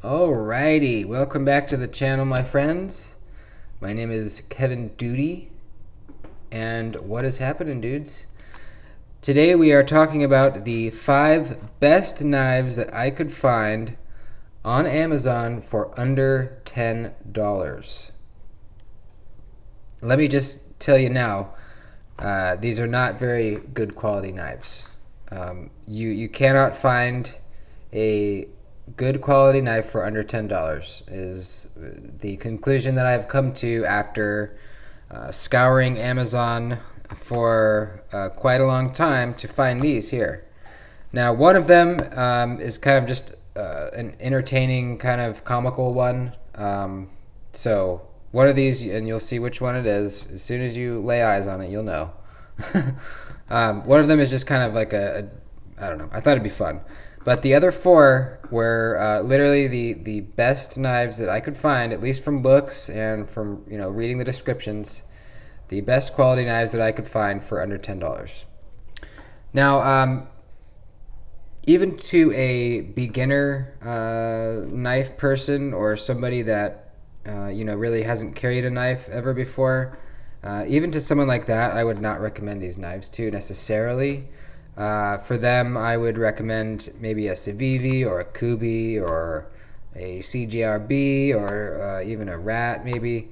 Alrighty, welcome back to the channel, my friends. My name is Kevin Duty, and what is happening, dudes? Today we are talking about the 5 best knives that I could find on Amazon for under $10. Let me just tell you now, these are not very good quality knives. You cannot find a good quality knife for under $10 is the conclusion that I've come to after scouring Amazon for quite a long time to find these here. Now, one of them is kind of just an entertaining, kind of comical one. So one of these, and you'll see which one it is. As soon as you lay eyes on it, you'll know. One of them is just kind of like I don't know. I thought it'd be fun. But the other 4 were literally the best knives that I could find, at least from looks and from reading the descriptions. The best quality knives that I could find for under $10. Now, even to a beginner knife person or somebody that really hasn't carried a knife ever before, even to someone like that, I would not recommend these knives to necessarily. For them, I would recommend maybe a Civivi or a Kubi or a CGRB or even a Rat maybe,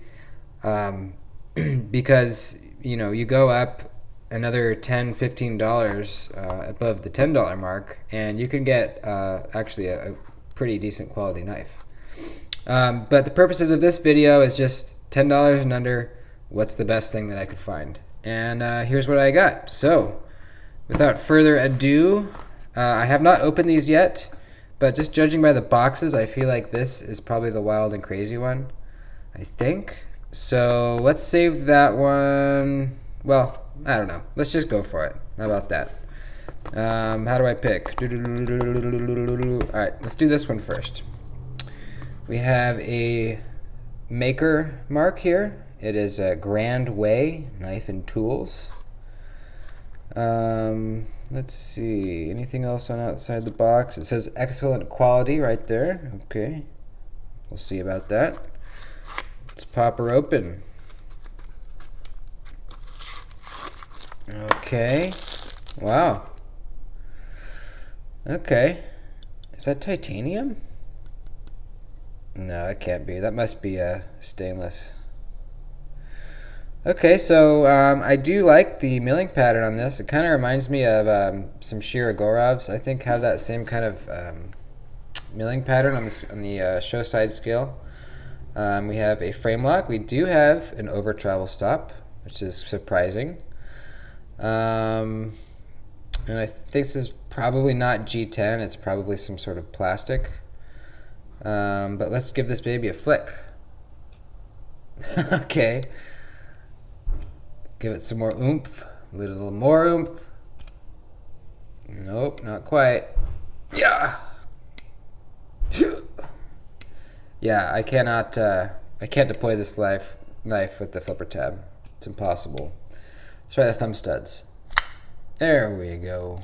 because you go up another $10-15 above the $10 mark, and you can get actually a pretty decent quality knife. But the purposes of this video is just $10 and under. What's the best thing that I could find? And here's what I got. So, without further ado, I have not opened these yet, but just judging by the boxes, I feel like this is probably the wild and crazy one, I think. So let's save that one. Well, I don't know. Let's just go for it. How about that? How do I pick? Alright, let's do this one first. We have a maker mark here. It is a Grand Way Knife and Tools. Let's see, anything else on outside the box? It says excellent quality right there. Okay, we'll see about that. Let's pop her open. Okay, wow. Okay, is that titanium? No, it can't be. That must be a stainless. Okay, so I do like the milling pattern on this. It kind of reminds me of some Shirogorovs. I think have that same kind of milling pattern on the show side scale. We have a frame lock. We do have an over travel stop, which is surprising. And I think this is probably not G10. It's probably some sort of plastic. But let's give this baby a flick. Okay. Give it some more oomph, a little more oomph. Nope, not quite. Yeah. Yeah, I can't deploy this knife with the flipper tab. It's impossible. Let's try the thumb studs. There we go.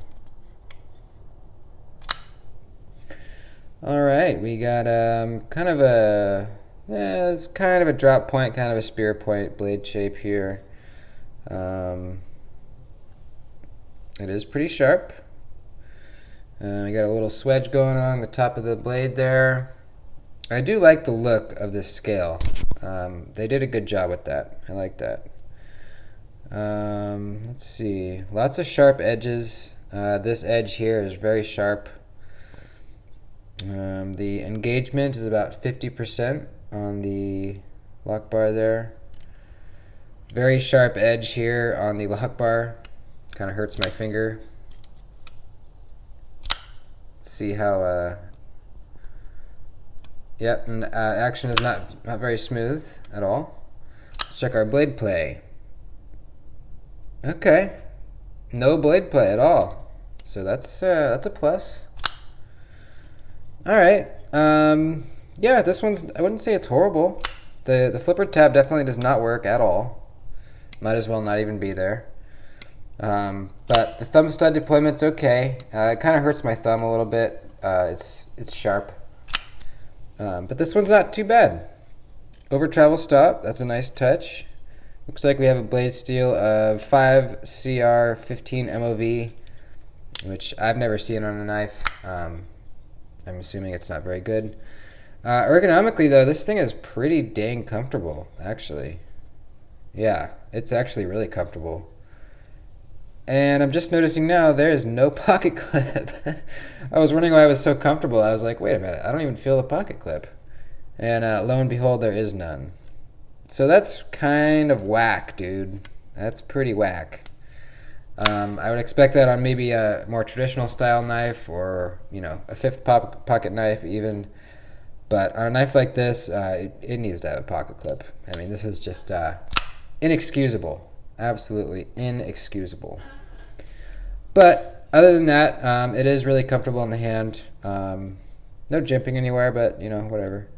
All right, we got kind of it's kind of a drop point, kind of a spear point blade shape here. It is pretty sharp. We got a little swedge going on the top of the blade there. I do like the look of this scale. They did a good job with that. I like that. Let's see. Lots of sharp edges. This edge here is very sharp. The engagement is about 50% on the lock bar there. Very sharp edge here on the lock bar. Kind of hurts my finger. Let's see how. Yep, and action is not very smooth at all. Let's check our blade play. Okay, no blade play at all. So that's a plus. All right. Yeah, this one's. I wouldn't say it's horrible. The flipper tab definitely does not work at all. Might as well not even be there. But the thumb stud deployment's okay. It kind of hurts my thumb a little bit. It's sharp. But this one's not too bad. Over travel stop, that's a nice touch. Looks like we have a blade steel of 5CR15 MOV, which I've never seen on a knife. I'm assuming it's not very good. Ergonomically, though, this thing is pretty dang comfortable, actually. Yeah, it's actually really comfortable. And I'm just noticing now there is no pocket clip. I was wondering why it was so comfortable. I was like, wait a minute, I don't even feel the pocket clip. And lo and behold, there is none. So that's kind of whack, dude. That's pretty whack. I would expect that on maybe a more traditional style knife, or a fifth pocket knife even. But on a knife like this, it needs to have a pocket clip. I mean, this is just inexcusable. Absolutely inexcusable. But other than that, it is really comfortable in the hand. No jimping anywhere, but whatever.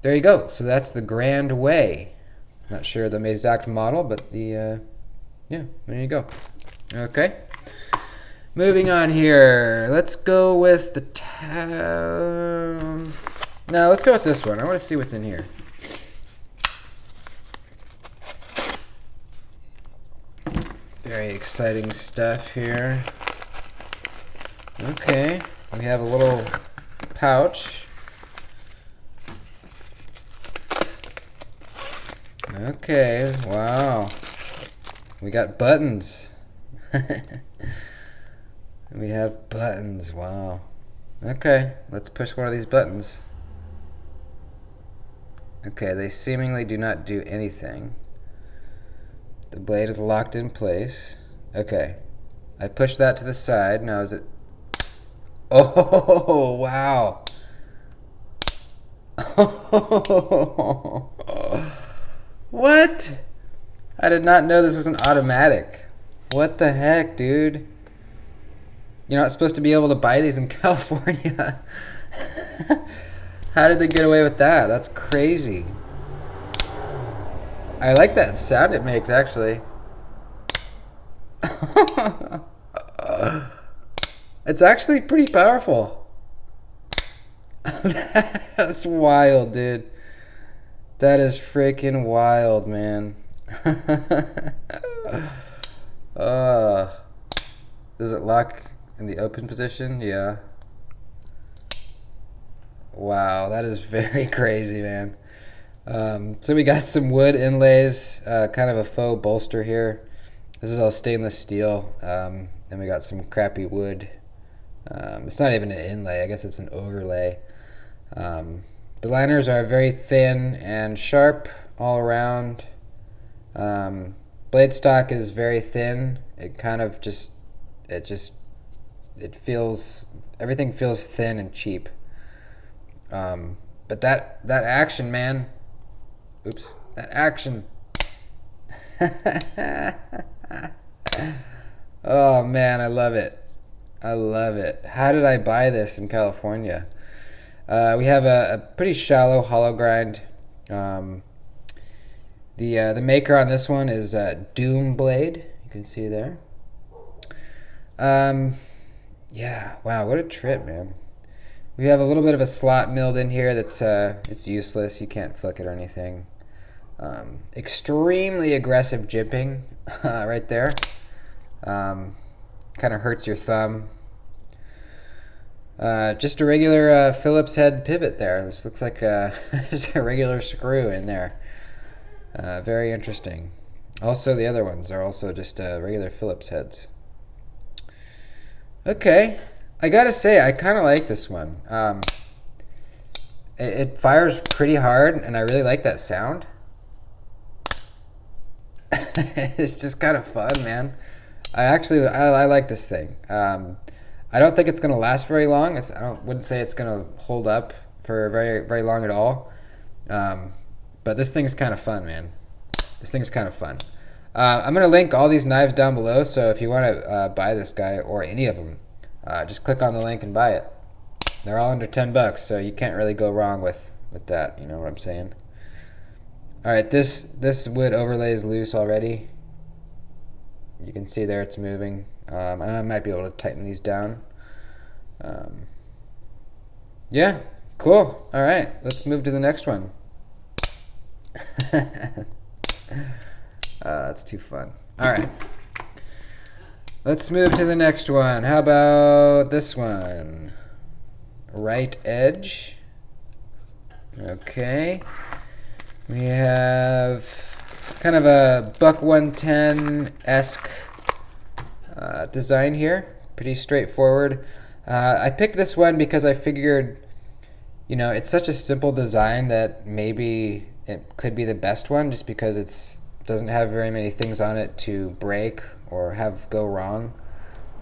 There you go. So that's the Grand Way. Not sure the exact model, but yeah, there you go. Okay. Moving on here. Let's go with the No, let's go with this one. I want to see what's in here. Very exciting stuff here. Okay. We have a little pouch. Okay, wow. We got buttons. We have buttons, wow. Okay, let's push one of these buttons. Okay, they seemingly do not do anything. The blade is locked in place. Okay, I push that to the side. Now is it... Oh, wow. What? I did not know this was an automatic. What the heck, dude? You're not supposed to be able to buy these in California. How did they get away with that? That's crazy. I like that sound it makes, actually. It's actually pretty powerful. That's wild, dude. That is freaking wild, man. Does it lock in the open position? Yeah. Wow, that is very crazy, man. So we got some wood inlays, kind of a faux bolster here. This is all stainless steel. Then we got some crappy wood. It's not even an inlay, I guess it's an overlay. The liners are very thin and sharp all around. Blade stock is very thin. It kind of everything feels thin and cheap. But that action, man. Oops, that action. Oh man, I love it. I love it. How did I buy this in California? We have a pretty shallow hollow grind. The maker on this one is Doom Blade. You can see there. Yeah, wow, what a trip, man. We have a little bit of a slot milled in here that's it's useless. You can't flick it or anything. Extremely aggressive jimping right there. Kind of hurts your thumb. Just a regular Phillips head pivot there. This looks like just a regular screw in there. Very interesting. Also, the other ones are also just regular Phillips heads. Okay, I gotta say, I kind of like this one. It fires pretty hard, and I really like that sound. It's just kind of fun, man. I like this thing. I don't think it's gonna last very long. Wouldn't say it's gonna hold up for very, very long at all. But this thing's kind of fun, man. This thing's kind of fun. I'm gonna link all these knives down below, so if you want to buy this guy or any of them, just click on the link and buy it. They're all under $10, so you can't really go wrong with that. You know what I'm saying? All right, this wood overlay is loose already. You can see there it's moving. I might be able to tighten these down. Yeah, Cool. All right, let's move to the next one. That's too fun. All right. Let's move to the next one. How about this one? Right edge. Okay. We have kind of a Buck 110-esque design here. Pretty straightforward. I picked this one because I figured, it's such a simple design that maybe it could be the best one just because it doesn't have very many things on it to break or have go wrong.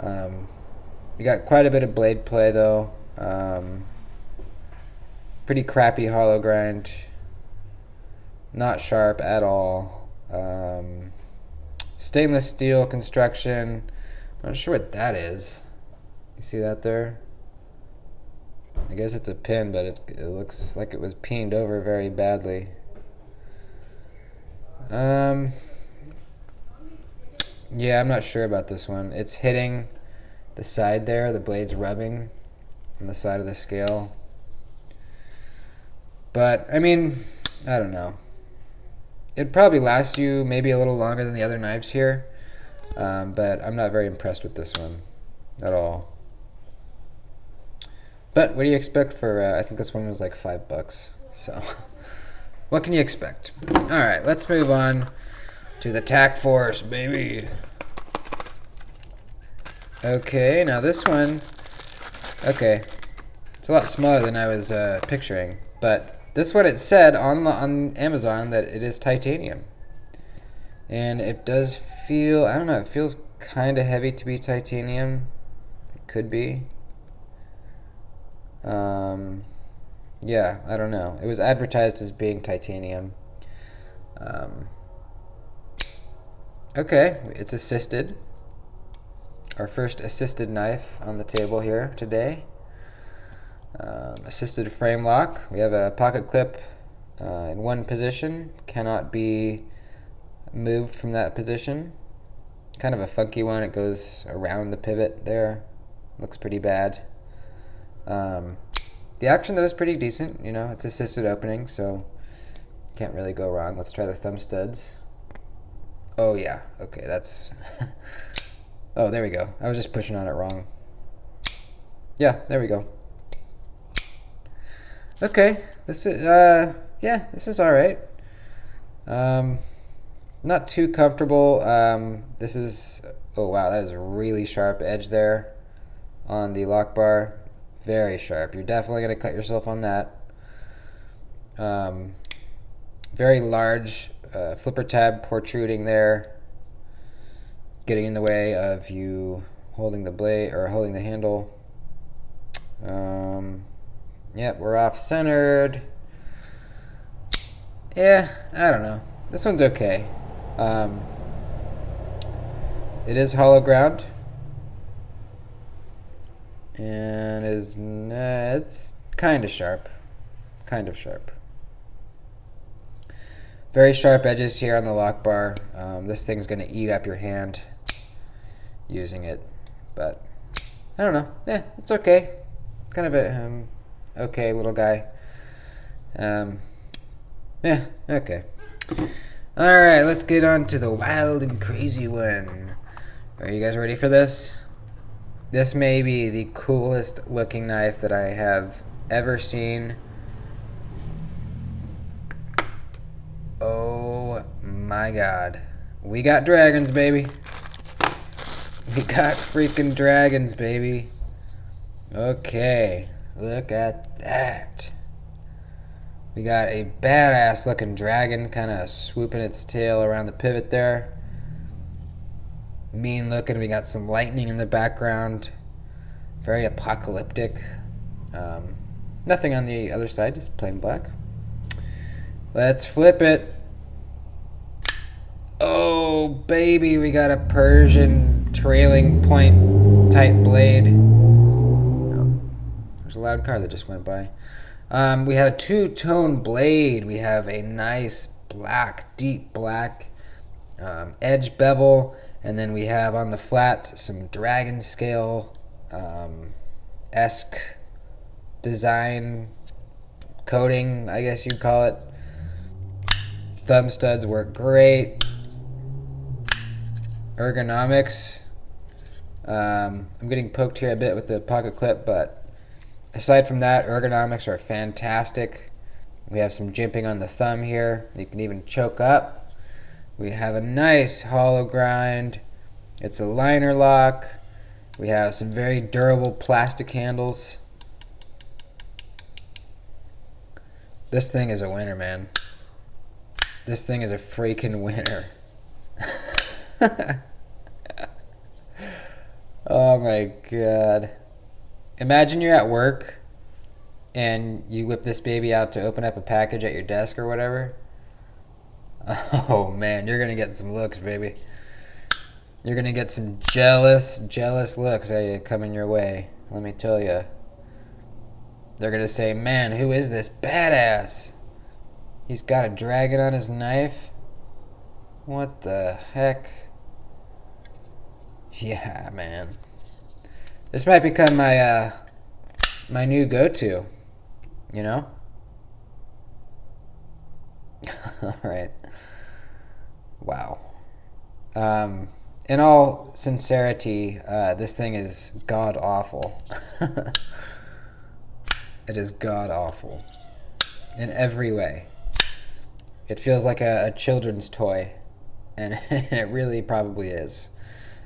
You got quite a bit of blade play though. Pretty crappy hollow grind. Not sharp at all. Stainless steel construction. I'm not sure what that is. You see that there? I guess it's a pin, but it looks like it was peened over very badly. Yeah, I'm not sure about this one. It's hitting the side there. The blade's rubbing on the side of the scale. But, I mean, I don't know. It'd probably last you maybe a little longer than the other knives here. But I'm not very impressed with this one at all. But what do you expect for, I think this one was like $5. So, what can you expect? All right, let's move on to the Tac Force, baby. Okay, now this one, okay, it's a lot smaller than I was picturing. But this one, it said on Amazon that it is titanium. And it does feel, I don't know, it feels kind of heavy to be titanium. It could be. Yeah, I don't know. It was advertised as being titanium. Okay, it's assisted. Our first assisted knife on the table here today. Assisted frame lock. We have a pocket clip in one position. Cannot be moved from that position. Kind of a funky one. It goes around the pivot there. Looks pretty bad. The action though is pretty decent. It's assisted opening, so can't really go wrong. Let's try the thumb studs. Oh yeah, okay, that's oh, there we go. I was just pushing on it wrong. Yeah, there we go. Okay, this is yeah, this is all right. Not too comfortable. This is, oh wow, that is a really sharp edge there on the lock bar. Very sharp. You're definitely going to cut yourself on that. Very large flipper tab protruding there, getting in the way of you holding the blade or holding the handle. Yep, we're off centered. Yeah, I don't know. This one's okay. It is hollow ground. And it's kind of sharp. Kind of sharp. Very sharp edges here on the lock bar. This thing's going to eat up your hand using it. But, I don't know. Yeah, it's okay. Kind of a okay little guy. Yeah, okay. Alright, let's get on to the wild and crazy one. Are you guys ready for this? This may be the coolest looking knife that I have ever seen. Oh my god. We got dragons, baby. We got freaking dragons, baby. Okay, look at that. We got a badass looking dragon kind of swooping its tail around the pivot there. Mean looking. We got some lightning in the background. Very apocalyptic. Nothing on the other side, just plain black. Let's flip it. Oh baby, we got a Persian trailing point type blade. Oh, there's a loud car that just went by. We have a two-tone blade. We have a nice black, deep black edge bevel. And then we have on the flat some dragon scale esque design coating, I guess you'd call it. Thumb studs work great. Ergonomics. I'm getting poked here a bit with the pocket clip, but aside from that, ergonomics are fantastic. We have some jimping on the thumb here. You can even choke up. We have a nice hollow grind. It's a liner lock. We have some very durable plastic handles. This thing is a winner, man. This thing is a freaking winner. Oh my god. Imagine you're at work and you whip this baby out to open up a package at your desk or whatever. Oh man, you're gonna get some looks, baby. You're gonna get some jealous looks coming your way. Let me tell you. They're gonna say, man, who is this badass? He's got a dragon on his knife? What the heck? Yeah, man. This might become my my new go-to, you know? All right. Wow. In all sincerity, this thing is god-awful. It is god-awful. In every way. It feels like a children's toy. And it really probably is.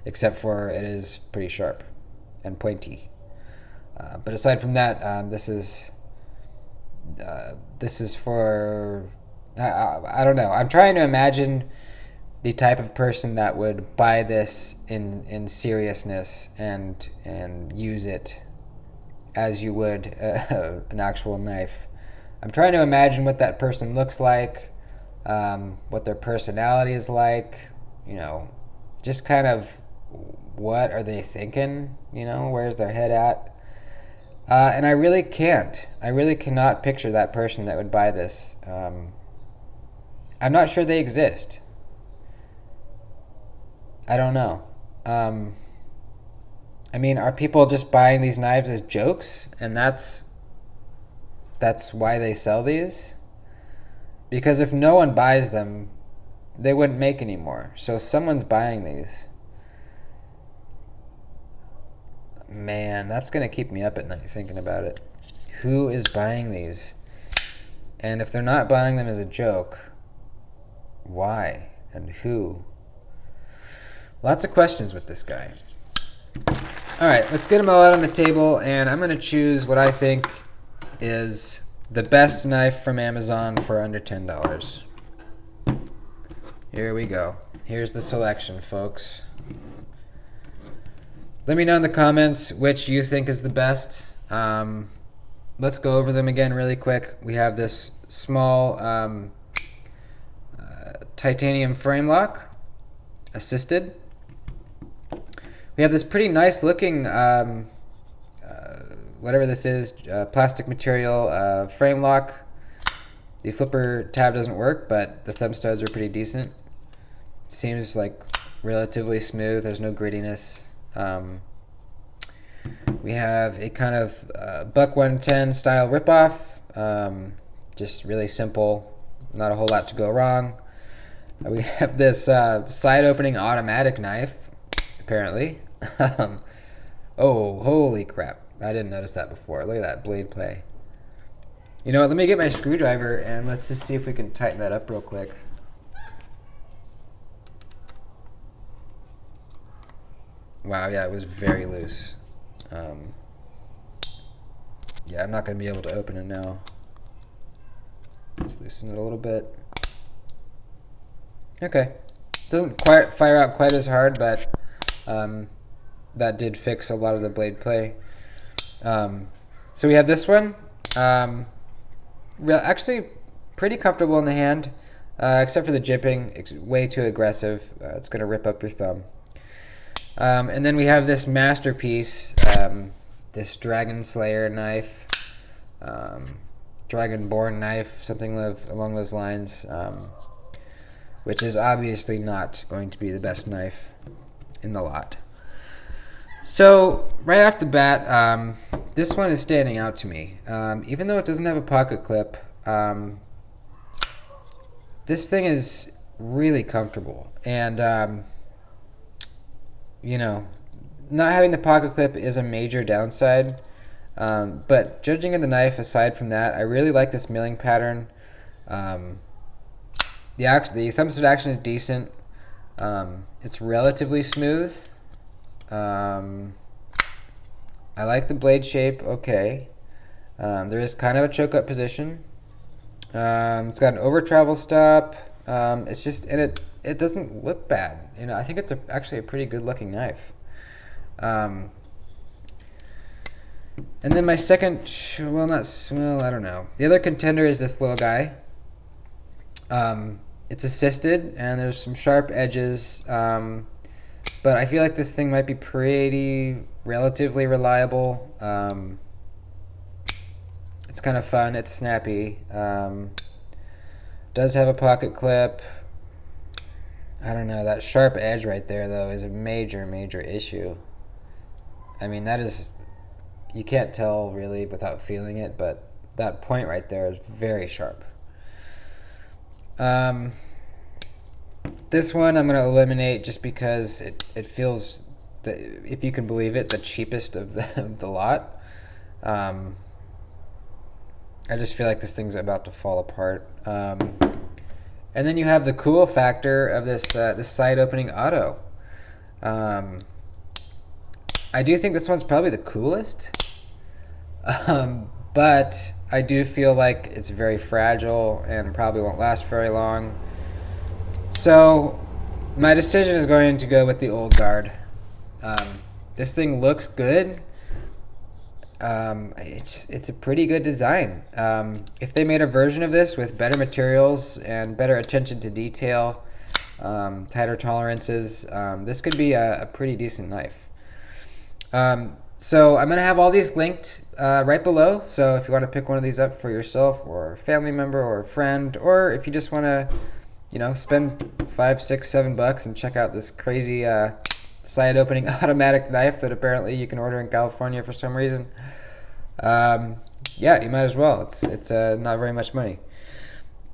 Except for it is pretty sharp and pointy. But aside from that, this is for... I don't know. I'm trying to imagine the type of person that would buy this in seriousness and use it as you would an actual knife. I'm trying to imagine what that person looks like, what their personality is like, you know, just kind of what are they thinking, you know, where's their head at? And I really can't. I really cannot picture that person that would buy this. I'm not sure they exist. I don't know. I mean, are people just buying these knives as jokes, and that's why they sell these? Because if no one buys them, they wouldn't make any more. So someone's buying these. Man, that's going to keep me up at night thinking about it. Who is buying these? And if they're not buying them as a joke, why and who? Lots of questions with this guy. All right, let's get them all out on the table, and I'm going to choose what I think is the best knife from Amazon for under $10. Here we go. Here's the selection, folks. Let me know in the comments which you think is the best. Let's go over them again really quick. We have this small titanium frame lock, assisted. We have this pretty nice looking, whatever this is, plastic material frame lock. The flipper tab doesn't work, but the thumb studs are pretty decent. Seems like relatively smooth. There's no grittiness. We have a kind of Buck 110 style ripoff. Just really simple. Not a whole lot to go wrong. We have this side opening automatic knife, apparently. Oh, holy crap. I didn't notice that before. Look at that blade play. You know what, let me get my screwdriver and let's just see if we can tighten that up real quick. Wow, yeah, it was very loose. Yeah, I'm not going to be able to open it now. Let's loosen it a little bit. Okay. Doesn't quite fire out quite as hard, but that did fix a lot of the blade play. So we have this one. Actually pretty comfortable in the hand, except for the jimping. It's way too aggressive. It's going to rip up your thumb. And then we have this masterpiece, this Dragon Slayer knife, Dragonborn knife, something along those lines, which is obviously not going to be the best knife in the lot. So right off the bat, this one is standing out to me. Even though it doesn't have a pocket clip, this thing is really comfortable. And, you know, not having the pocket clip is a major downside. But judging of the knife, aside from that, I really like this milling pattern. The thumb stud action is decent. It's relatively smooth. I like the blade shape. Okay. There is kind of a choke up position. It's got an over travel stop. It's just, and it doesn't look bad. You know, I think it's actually a pretty good looking knife. And then my second, I don't know. The other contender is this little guy. It's assisted, and there's some sharp edges, but I feel like this thing might be relatively reliable. It's kind of fun. It's snappy. Does have a pocket clip. I don't know. That sharp edge right there, though, is a major, major issue. I mean, that is... You can't tell really without feeling it, but that point right there is very sharp. This one I'm going to eliminate just because it feels, if you can believe it, the cheapest of the lot. I just feel like this thing's about to fall apart. And then you have the cool factor of this side opening auto. I do think this one's probably the coolest. But I do feel like it's very fragile and probably won't last very long. So my decision is going to go with the old guard. This thing looks good. It's a pretty good design. If they made a version of this with better materials and better attention to detail, tighter tolerances, this could be a pretty decent knife. So I'm going to have all these linked right below. So if you want to pick one of these up for yourself or a family member or a friend, or if you just want to, spend $5, $6, $7 and check out this crazy side opening automatic knife that apparently you can order in California for some reason, yeah, you might as well. It's not very much money.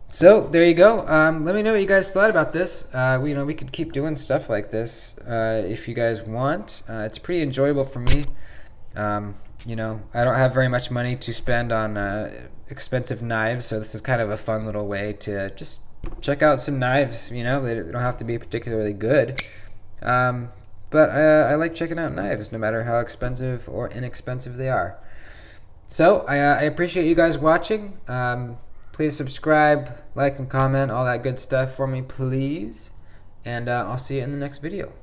So there you go. Let me know what you guys thought about this. We could keep doing stuff like this if you guys want. It's pretty enjoyable for me. I don't have very much money to spend on expensive knives, so this is kind of a fun little way to just check out some knives. They don't have to be particularly good, but I like checking out knives, no matter how expensive or inexpensive they are. So I appreciate you guys watching. Please subscribe, like, and comment, all that good stuff for me, please. And I'll see you in the next video.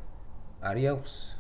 Adios.